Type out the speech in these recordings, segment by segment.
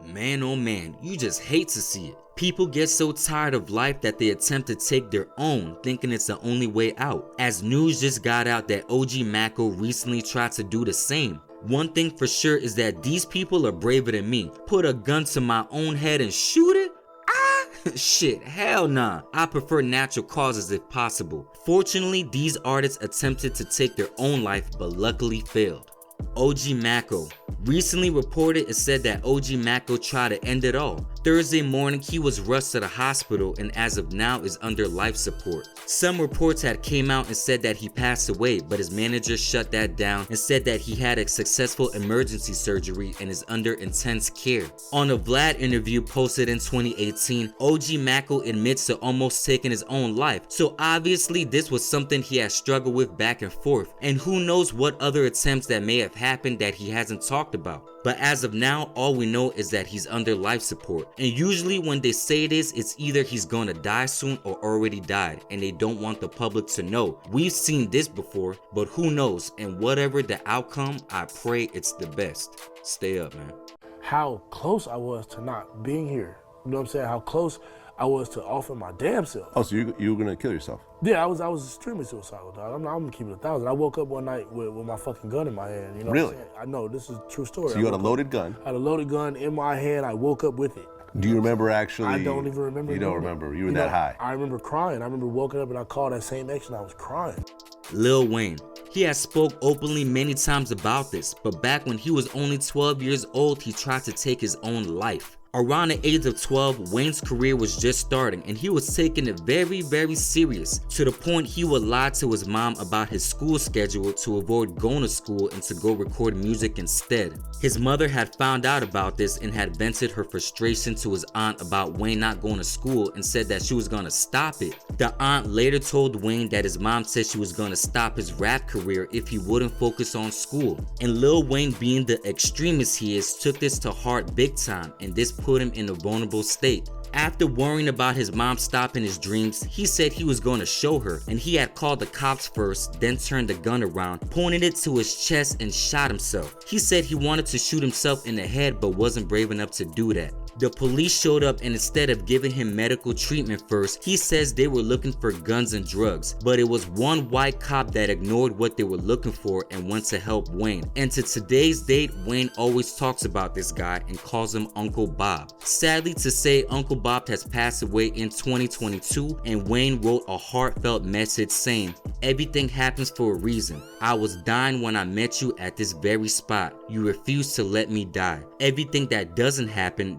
Man, oh man, you just hate to see it. People get so tired of life that they attempt to take their own, thinking it's the only way out. As news just got out that OG Maco recently tried to do the same. One thing for sure is that these people are braver than me. Put a gun to my own head and shoot it? Ah, shit, hell nah. I prefer natural causes if possible. Fortunately, these artists attempted to take their own life but luckily failed. OG Maco. Recently reported, it said that OG Maco tried to end it all. Thursday morning, he was rushed to the hospital and as of now is under life support. Some reports had came out and said that he passed away, but his manager shut that down and said that he had a successful emergency surgery and is under intense care. On a Vlad interview posted in 2018, OG Maco admits to almost taking his own life, so obviously this was something he had struggled with back and forth, and who knows what other attempts that may have happened that he hasn't talked about. But as of now, all we know is that he's under life support. And usually when they say this, it's either he's gonna die soon or already died, and they don't want the public to know. We've seen this before, but who knows? And whatever the outcome, I pray it's the best. Stay up, man. How close I was to not being here. You know what I'm saying? How close I was to offering my damn self. Oh, so you were gonna kill yourself? Yeah, I was extremely suicidal, dog. I'm gonna keep it 1,000. I woke up one night with my fucking gun in my hand. You know really? What I'm saying? I know, this is a true story. So you had a loaded gun? I had a loaded gun in my hand. I woke up with it. Do you remember actually? I don't even remember. You don't remember? You were that high? I remember crying. I remember waking up and I called that same ex and I was crying. Lil Wayne. He has spoke openly many times about this, but back when he was only 12 years old, he tried to take his own life. Around the age of 12, Wayne's career was just starting and he was taking it very, very serious, to the point he would lie to his mom about his school schedule to avoid going to school and to go record music instead. His mother had found out about this and had vented her frustration to his aunt about Wayne not going to school and said that she was gonna stop it. The aunt later told Wayne that his mom said she was gonna stop his rap career if he wouldn't focus on school. And Lil Wayne, being the extremist he is, took this to heart big time, and this put him in a vulnerable state. After worrying about his mom stopping his dreams, he said he was going to show her, and he had called the cops first, then turned the gun around, pointed it to his chest and shot himself. He said he wanted to shoot himself in the head but wasn't brave enough to do that. The police showed up and instead of giving him medical treatment first, he says they were looking for guns and drugs, but it was one white cop that ignored what they were looking for and went to help Wayne. And to today's date, Wayne always talks about this guy and calls him Uncle Bob. Sadly to say, Uncle Bob has passed away in 2022, and Wayne wrote a heartfelt message saying, "Everything happens for a reason. I was dying when I met you at this very spot. You refused to let me die. Everything that doesn't happen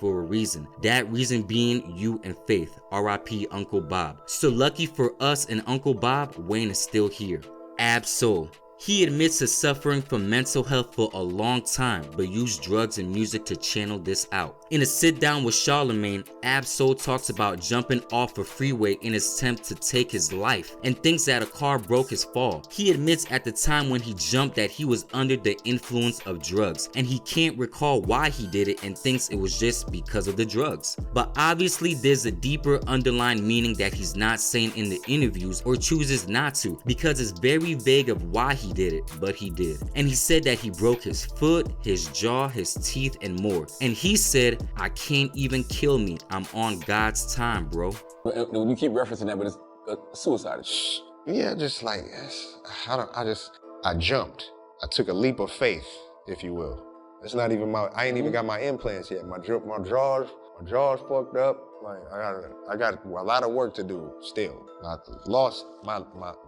for a reason. That reason being you and Faith. R.I.P. Uncle Bob." So lucky for us and Uncle Bob, Wayne is still here. Abso. He admits to suffering from mental health for a long time, but used drugs and music to channel this out. In a sit down with Charlemagne, Abso talks about jumping off a freeway in his attempt to take his life and thinks that a car broke his fall. He admits at the time when he jumped that he was under the influence of drugs and he can't recall why he did it and thinks it was just because of the drugs. But obviously there's a deeper underlying meaning that he's not saying in the interviews or chooses not to, because it's very vague of why he did it, but he did. And he said that he broke his foot, his jaw, his teeth, and more. And he said, "I can't even kill me. I'm on God's time, bro." You keep referencing that, but it's suicide. Yeah, just like, I jumped. I took a leap of faith, if you will. It's not even I ain't even got my implants yet. My jaw's fucked up. Like, I got a lot of work to do still. I lost, my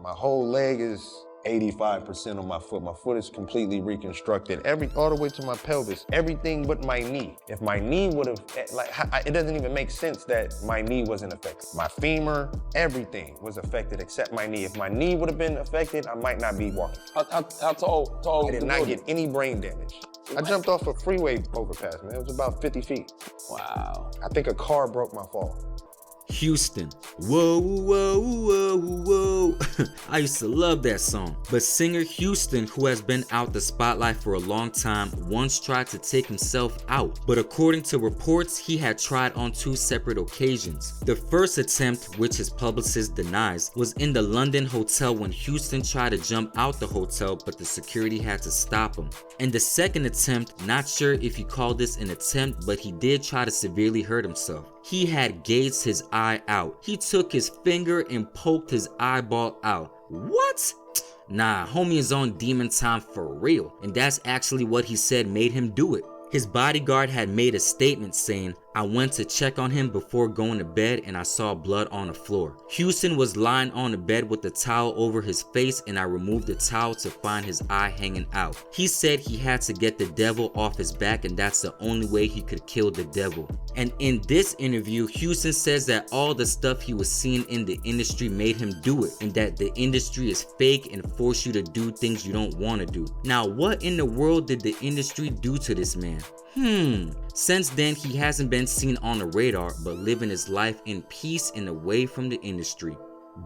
whole leg is 85% on my foot. My foot is completely reconstructed, all the way to my pelvis, everything but my knee. If my knee would have, it doesn't even make sense that my knee wasn't affected. My femur, everything was affected except my knee. If my knee would have been affected, I might not be walking. How tall? I did not get any brain damage. I jumped off a freeway overpass, man. It was about 50 feet. Wow. I think a car broke my fall. Houston. Whoa, whoa, whoa, whoa. I used to love that song. But singer Houston, who has been out the spotlight for a long time, once tried to take himself out. But according to reports, he had tried on 2 separate occasions. The first attempt, which his publicist denies, was in the London hotel when Houston tried to jump out the hotel, but the security had to stop him. And the second attempt, not sure if you call this an attempt, but he did try to severely hurt himself. He had gauged his eye out. He took his finger and poked his eyeball out. What? Nah, homie is on demon time for real. And that's actually what he said made him do it. His bodyguard had made a statement saying, "I went to check on him before going to bed and I saw blood on the floor." Houston was lying on the bed with the towel over his face and I removed the towel to find his eye hanging out. He said he had to get the devil off his back and that's the only way he could kill the devil. And in this interview, Houston says that all the stuff he was seeing in the industry made him do it and that the industry is fake and force you to do things you don't want to do. Now, what in the world did the industry do to this man? Since then, he hasn't been seen on the radar, but living his life in peace and away from the industry.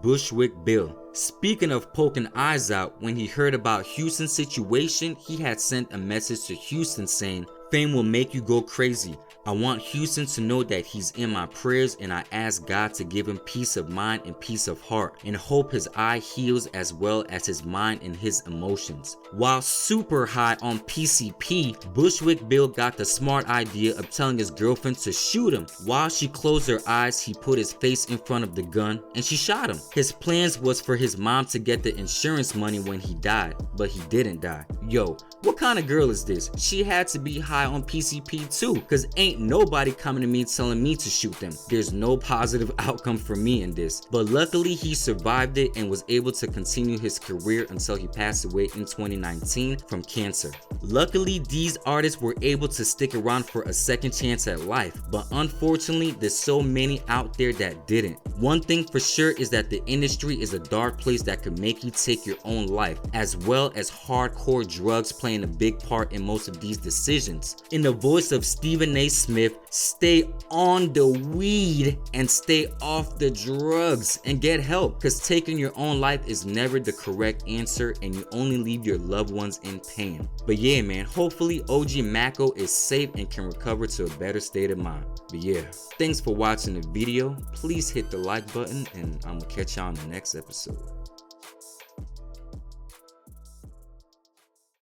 Bushwick Bill. Speaking of poking eyes out, when he heard about Houston's situation, he had sent a message to Houston saying, "Fame will make you go crazy. I want Houston to know that he's in my prayers and I ask God to give him peace of mind and peace of heart and hope his eye heals as well as his mind and his emotions." While super high on PCP, Bushwick Bill got the smart idea of telling his girlfriend to shoot him. While she closed her eyes, he put his face in front of the gun and she shot him. His plans was for his mom to get the insurance money when he died, but he didn't die. Yo, what kind of girl is this? She had to be high on PCP too, cause ain't nobody coming to me telling me to shoot them. There's no positive outcome for me in this. But luckily he survived it and was able to continue his career until he passed away in 2019 from cancer. Luckily, these artists were able to stick around for a second chance at life, but unfortunately there's so many out there that didn't. One thing for sure is that the industry is a dark place that could make you take your own life, as well as hardcore drugs playing a big part in most of these decisions. In the voice of Stephen A. Smith, stay on the weed and stay off the drugs and get help, because taking your own life is never the correct answer and you only leave your loved ones in pain. But yeah, man, hopefully OG Maco is safe and can recover to a better state of mind. But yeah, thanks for watching the video. Please hit the like button and I'm gonna catch y'all in the next episode.